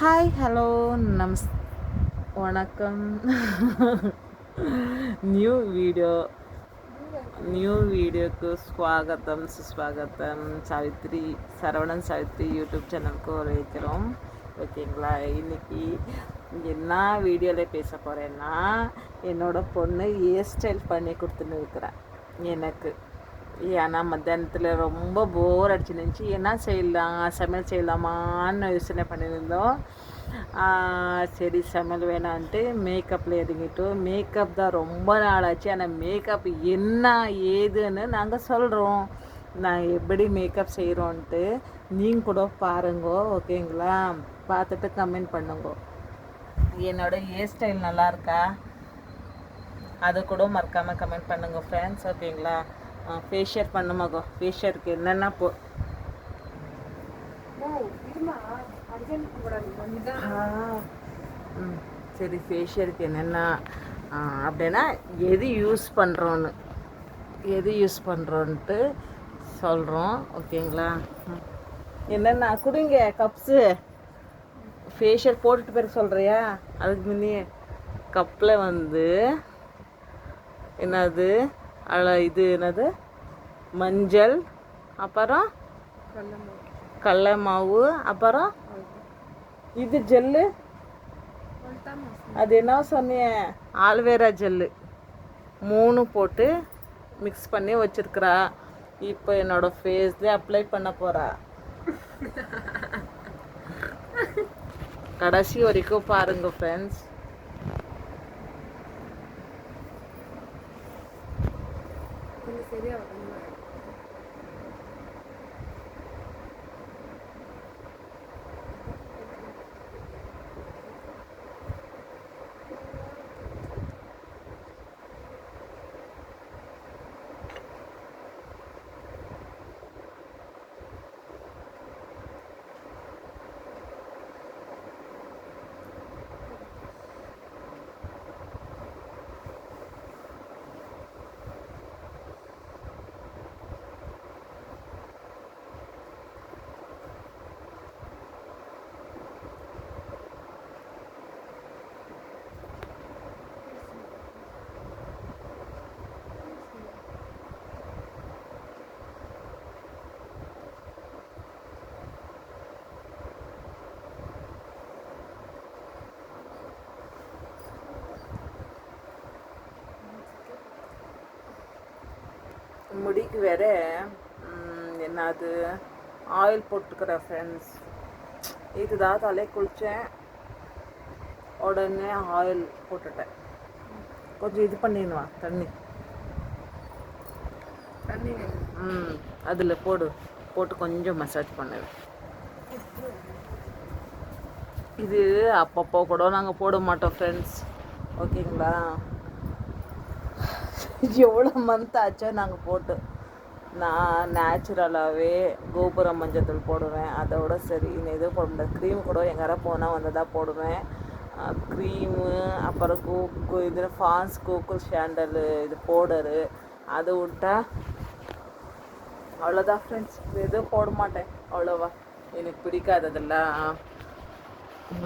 Hi hello நமஸ் வணக்கம். New video new వీడియోకు ஸ்வாகத்தம் சுஸ்வாகத்தம். சாவித்ரி சரவணன் சாவித்ரி யூடியூப் சேனலுக்கு வரவேற்கிறோம். ஓகேங்களா? இன்னைக்கு என்ன வீடியோவில் பேச போகிறேன்னா, என்னோட பொண்ணு ஹேர் ஸ்டைல் பண்ணி கொடுத்துன்னு இருக்கிறேன் எனக்கு. ஏன்னா மத்தியானத்தில் ரொம்ப போர் அடிச்சுருந்துச்சு. என்ன செய்யலாம், சமையல் செய்யலாமான்னு யோசனை பண்ணியிருந்தோம். சரி சமையல் வேணான்ட்டு மேக்கப்பில் இறங்கிட்டோம். மேக்கப் தான் ரொம்ப நாள் ஆச்சு. ஆனால் மேக்கப் என்ன ஏதுன்னு நாங்கள் சொல்கிறோம். நான் எப்படி மேக்கப் செய்கிறோன்ட்டு நீங்கள் கூட பாருங்கோ. ஓகேங்களா? பார்த்துட்டு கமெண்ட் பண்ணுங்க. என்னோடய ஹேர் ஸ்டைல் நல்லா இருக்கா அது கூட மறக்காமல் கமெண்ட் பண்ணுங்க ஃப்ரெண்ட்ஸ். ஓகேங்களா? ஃபேஷியல் பண்ணுமாகோ. ஃபேஷியலுக்கு என்னென்ன சரி, ஃபேஷியலுக்கு என்னென்ன அப்படின்னா எது யூஸ் பண்ணுறோன்ட்டு சொல்கிறோம். ஓகேங்களா? என்னென்ன கொடுங்க கப்ஸு. ஃபேஷியல் போட்டுட்டு பிறகு சொல்கிறியா? அதுக்கு முன்னே கப்பில் என்னது இது என்னது மஞ்சள், அப்புறம் கடலை மாவு, அப்புறம் இது ஜெல்லு, அது என்ன சொன்னிய ஆல்வேரா ஜெல்லு 3 போட்டு மிக்ஸ் பண்ணி வச்சிருக்கிறா. இப்போ என்னோடய ஃபேஸ்லேயே அப்ளை பண்ண போகிறா. கடைசி வரைக்கும் பாருங்க ஃப்ரெண்ட்ஸ். சரியா முடிக்கு வேற என்னது ஆயில் போட்டுக்கிறேன் ஃப்ரெண்ட்ஸ். இதுதான் தலை குளித்தேன், உடனே ஆயில் போட்டுட்டேன். கொஞ்சம் இது பண்ணிடுவா தண்ணி அதில் போட்டு கொஞ்சம் மசாஜ் பண்ணுவேன். இது அப்பப்போ கூட நாங்கள் போட மாட்டோம் ஃப்ரெண்ட்ஸ். ஓகேங்களா? எவ்வளோ மந்த் ஆச்சோ நாங்கள் போட்டு. நான் நேச்சுரலாகவே கோபுரம் மஞ்சள் போடுவேன். அதோட சரி இன்னும் எதுவும் போட முடியாது. க்ரீம் கூட எங்கார போனால் வந்ததாக போடுவேன். க்ரீமு, அப்புறம் இது ஃபான்ஸ் கோகுல் சாண்டலு, இது பவுடரு, அது விட்டா அவ்வளோதான் ஃப்ரெண்ட்ஸ். எதுவும் போட மாட்டேன் அவ்வளோவா. எனக்கு பிடிக்காததெல்லாம்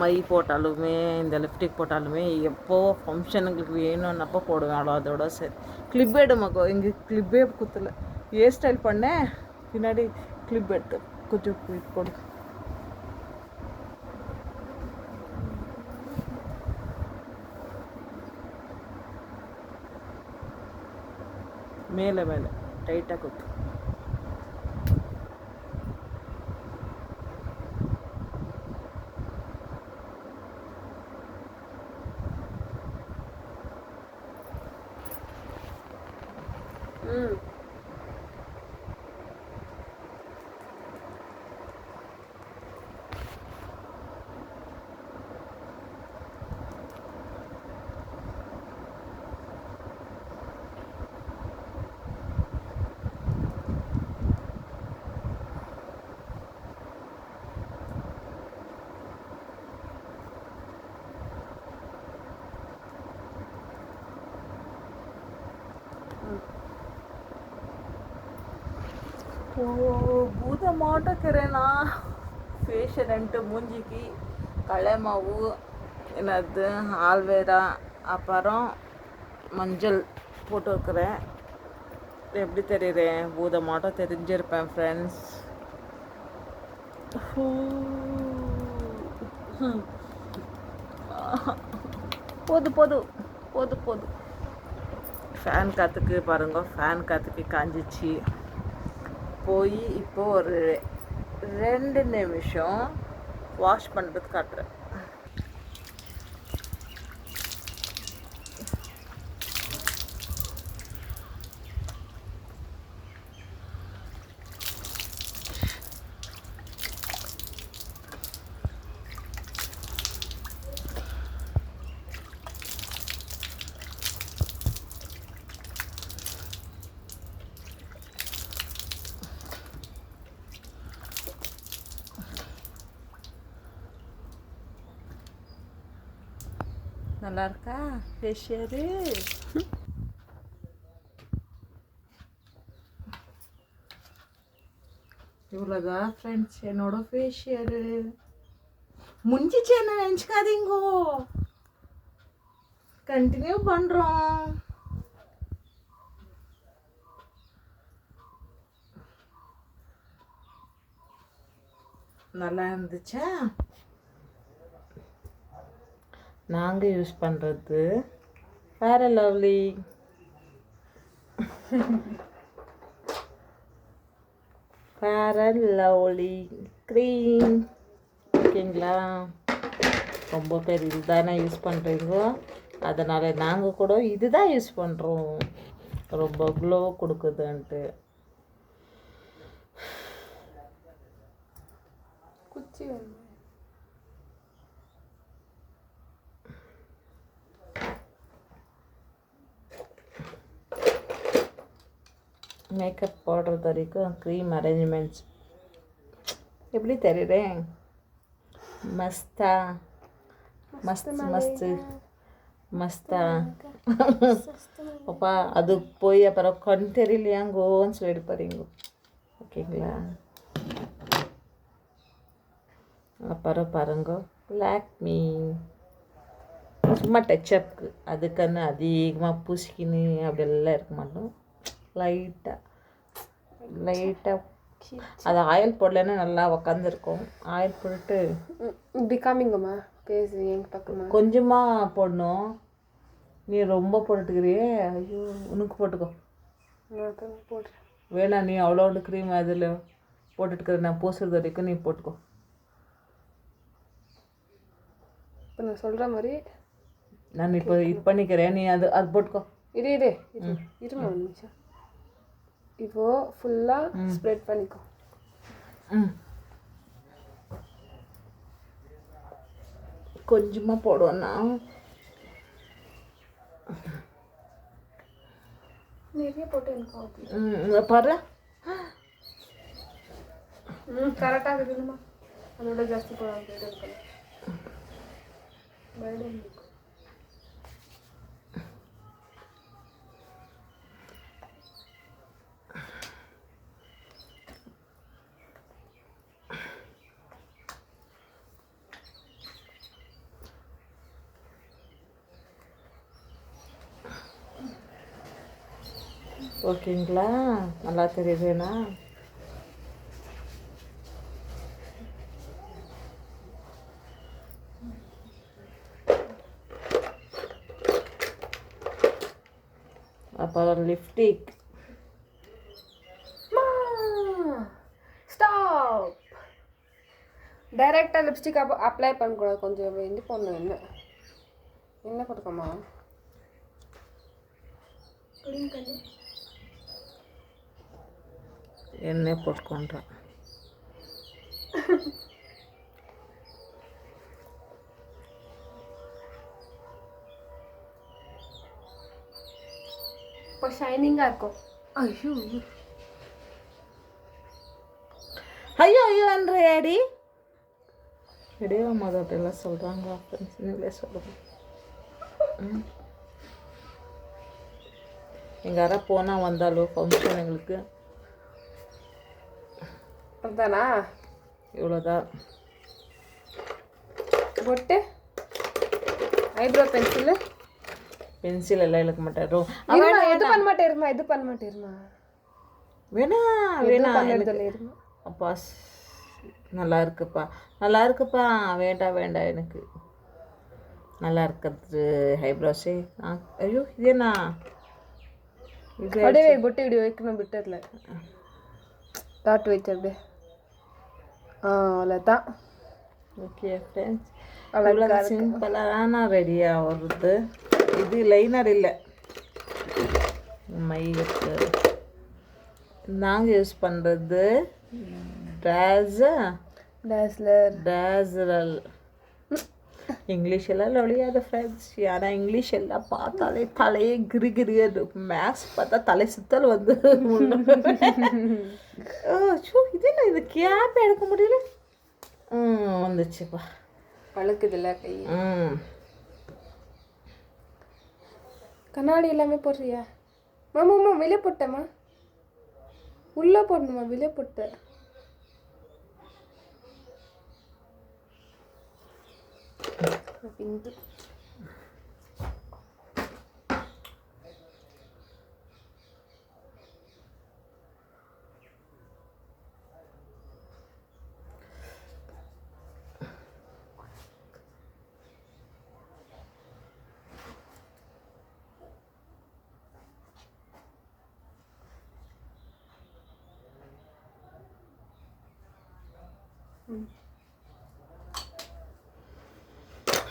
மை போட்டாலுமே இந்த லிப்ஸ்டிக் போட்டாலுமே எப்போ ஃபங்க்ஷனுங்களுக்கு வேணும்னப்போ போடுவேன். அவ்வளோ அதோட சரி. கிளிப் எடுமாக்கோ. இங்கே கிளிப்பே குத்தலை. ஹேர் ஸ்டைல் பண்ணேன், பின்னாடி கிளிப் எடுத்து கொஞ்சம் போடு. மேலே மேலே டைட்டாக குத்து. భూతమాటకరేనా ఫేషియల్ అంటే మూంజికి கடலை மாவு, என்னது ஆல்வேரா, அப்புறம் மஞ்சள் போட்டு வைக்கிறேன். எப்படி தெரியுறேன்? பூதமாட்டம் தெரிஞ்சிருப்பேன் ஃப்ரெண்ட்ஸ். போதும் போதும் போதும் போதும். ஃபேன் காற்றுக்கு பாருங்க, ஃபேன் காற்றுக்கு காஞ்சிச்சு. போய் இப்போ ஒரு 2 நிமிஷம் வாஷ் பண்ணுறது காட்டுறேன். நல்லா இருக்கா ஃபேஷியரு? இவ்வளோதான் ஃப்ரெண்ட்ஸ் என்னோட ஃபேஷியரு. முடிஞ்சிச்சு, என்ன நினச்சிக்காதீங்கோ, கண்டினியூ பண்ணுறோம். நல்லா இருந்துச்சா? நாங்கள் யூஸ் பண்ணுறது Fair and Lovely. Fair and Lovely cream. ஓகேங்களா? ரொம்ப பேர் இது தானே யூஸ் பண்ணுறீங்க, அதனால் நாங்கள் கூட இது தான் யூஸ் பண்ணுறோம். ரொம்ப க்ளோ கொடுக்குதுன்ட்டு. குச்சி மேக்கப் போடுறது வரைக்கும் க்ரீம் அரேஞ்ச்மெண்ட்ஸ் எப்படி தெரியுறேன்? மஸ்தா மஸ்து மஸ்து மஸ்தா அப்பா. அது போய் அப்புறம் கண் தெரியலையாங்கோன்னு சொல்லிட்டு போகிறீங்க. ஓகேங்களா? அப்புறம் பாருங்க, லாக்மி சும்மா டச்சப்க்கு, அதுக்குன்னு அதிகமாக பூசிக்கின்னு அப்படியெல்லாம் இருக்க மாட்டோம். லைட்டாக அது ஆயில் போடலன்னா நல்லா உக்காந்துருக்கும். ஆயில் போட்டு இப்படி காமிங்கம்மா, பேசு எங்கள் பக்கமாக. கொஞ்சமாக போடணும். நீ ரொம்ப போட்டுக்கிறியே, ஐயோ உனக்கு போட்டுக்கோ. போடுறேன். வேணாம், நீ அவ்வளோண்டு க்ரீம் அதில் போட்டுட்டுக்கிற, நான் பூசுறது வரைக்கும் நீ போட்டுக்கோ. இப்போ நான் சொல்கிற மாதிரி நான் இப்போ இது பண்ணிக்கிறேன், நீ அது போட்டுக்கோ. இருமா ஒரு நிமிஷம். இப்போது ஃபுல்லாக ஸ்ப்ரெட் பண்ணிக்கோ. கொஞ்சமாக போடுவேன்னா நிறைய போட்டு எனக்கு பாரு. கரெக்டாக இருக்குதுமா, அதோட ஜாஸ்தி போடாமல் ஓகேங்களா? நல்லா தெரியுதுண்ணா? அப்புறம் லிப்ஸ்டிக். ஸ்டாப். டைரெக்டாக லிப்ஸ்டிக் அப்ளை பண்ணக்கூடாது, கொஞ்சம் இது பண்ணணும். என்ன கொடுக்கம்மா? எண்ணெய் போட்டுக்கொண்டேன். இப்போ ஷைனிங்காக இருக்கும். ஐயோ ஐயோ ஐயோ அன்று ஏடி எடியோ மொதட்டெல்லாம் சொல்கிறாங்க ஃப்ரெண்ட்ஸ், நீங்களே சொல்லுங்கள். எங்கள் யாரா போனால் வந்தாலும் ஃபங்க்ஷன் எங்களுக்கு அதுதானா? இவ்வளோதான். பொட்டு ஐப்ரோ பென்சில் பென்சில் எல்லாம் இழுக்க மாட்டேன். இது பண்ண மாட்டேருமா இது பண்ண மாட்டேருமா வேணா வேணா பண்ணுறதுல இருமா அப்பா நல்லா இருக்குப்பா வேண்டாம் எனக்கு நல்லா இருக்கிறது ஐப்ரோஸே. ஐயோ இது என்ன இது அப்படியே பொட்டு இப்படி வைக்கணும் விட்டதில் டாட் வச்சு அப்படியே அவ்வளோதான். ஓகே ஃப்ரெண்ட்ஸ், அவ்வளோ சிம்பிளான ரெடியாக வருது. இது லைனர் இல்லை, மைக்கு நாங்கள் யூஸ் பண்ணுறது டேஸ்லர். இங்கிலீஷ் எல்லாம் ஒழியாத ஃப்ரெண்ட்ஸ். ஆனால் இங்கிலீஷ் எல்லாம் பார்த்தாலே தலையே கிரி மேக்ஸ் பார்த்தா தலை சுத்தல் வந்து இது என்ன இது கேப் எடுக்க முடியல. வந்துச்சுப்பா பழுக்குதுல்ல கை. கண்ணாடி எல்லாமே போடுறியா? மாமா வெளியே போட்டேம்மா, உள்ளே போடணுமா? வெளியே போட்டேன். பிங்கு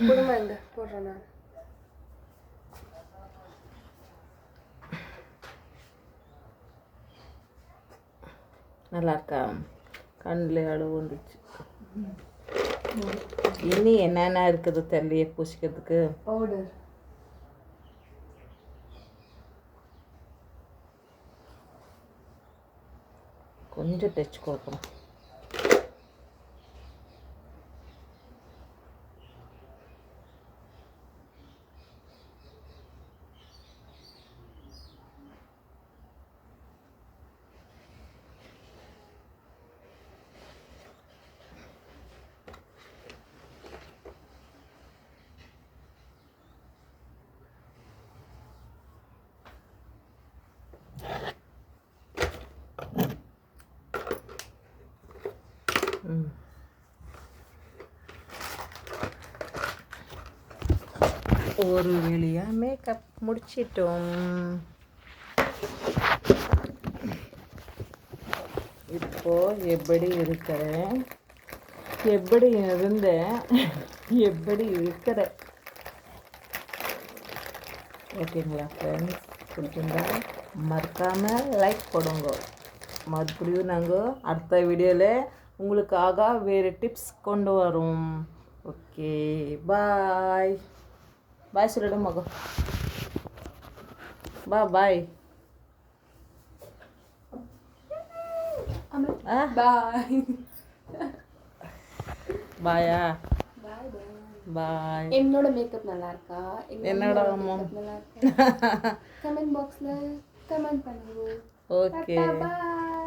குடும்பம் எங்க போடுறேன் நான். நல்லா இருக்கா? கண்ணில் அழுவு வந்துச்சு. இனி என்னென்ன இருக்குது தெரியலையே பூசிக்கிறதுக்கு. பவுடர் கொஞ்சம் டச் கொடுக்கணும். ஒரு வழியாக மேக்கப் முடிச்சிட்டோம். இப்போ எப்படி இருக்கிறேன், எப்படி இருந்தேன், எப்படி இருக்கிறேன் ஓகேங்களா ஃப்ரெண்ட்ஸ்? பிடிச்சிருந்தா மறக்காமல் லைக் போடுங்க. மறுபடியும் நாங்கள் அடுத்த வீடியோவில் உங்களுக்காக வேறு டிப்ஸ் கொண்டு வரோம். ஓகே பாய் பாய் சொல்லிடும் மகன். பாய் பாய் பாயா பாய் பாய். என்னோட மேக்கப் நல்லா இருக்கா? என்னோட நல்லா இருக்கா? கமெண்ட் பாக்ஸ்ல கமெண்ட் பண்ணுங்க. Okay bye.